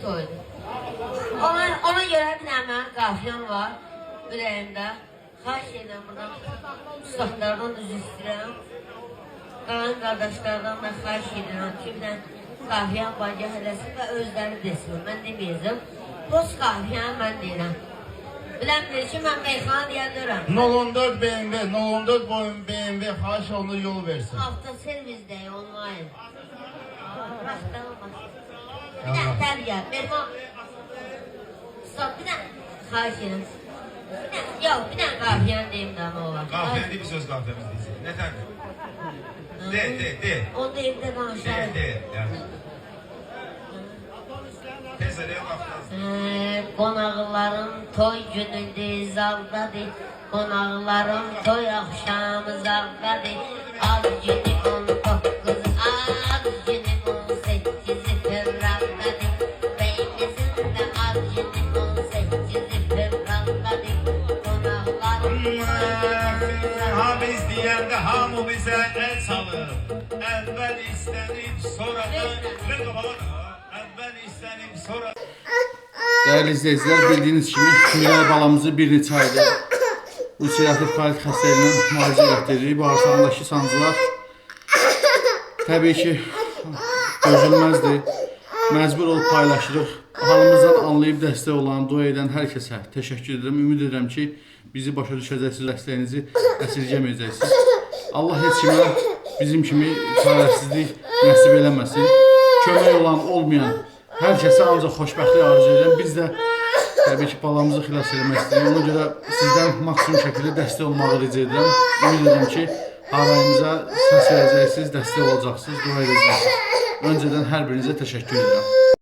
toydur. Ona görə bir dənə mənim qafiyəm var ürəyimdə. Xahiş edirəm buradan ustaqlardan üzr istəyirəm. Qalan qardaşlardan da xahiş edirəm ki, bir dənə qafiyəm var gəlsin və özləri desin. Mən deməyəcəm. Post qafiyəm mən deyirəm. Bilən bilir ki, mən meyxana deyəndirəm. 014 BMW, 014 boyun BMW xahiş olunur yol versin. Avtoservizdəyim, online. Bir dənə təbii gəl. Stop, bir dənə xahiş edirəm. Yox, bir dənə qafiyən deyim də nə olar. Qafiyən deyil, bir söz qafiyəmiz deyilsin. Ne təbii? De. Onu da evdə danışarım. De. Tez eləyə qafiyən. Qonaqlarım toy günüdür, zaldadır. Qonaqlarım toy axşamı zaldadır. Az günü 19, az günü 18 fevraldadır. Beyimizin də az günü 18 fevraldadır. Qonaqlarım Ha biz deyəndə hamı bizə el salır. Əvvəl istənib sonra da əvvəl istənib sonra. Değerli izleyiciler, bildiğiniz gibi Miray balamızı bir neçə aydır ulserativ kolit xəstəliyindən müalicə etdiririk. Bağırsağındakı sancılar təbii ki dözülməzdir. Məcbur olub paylaşırıq. Halımızdan anlayıb dəstək olan, dua edən hər kəsə təşəkkür edirəm. Ümid edirəm ki, bizi başa düşəcəksiniz, dəstəyinizi əsirgəməyəcəksiniz. Allah heç kimə bizim kimi çarəsizlik nəsib eləməsin. Kömək olan, olmayan hər kəsə ancaq xoşbəxtlik arzu edirəm. Biz də təbii ki, balamızı xilas eləmək istəyirik. Ona görə sizdən maksimum şəkildə dəstək olmağı rica edirəm. Ümid edirəm ki, harayımıza səs verəcəksiniz, dəstək olacaqsınız, dua edəcəksiniz. Öncədən hər birinizə təşəkkür edirəm.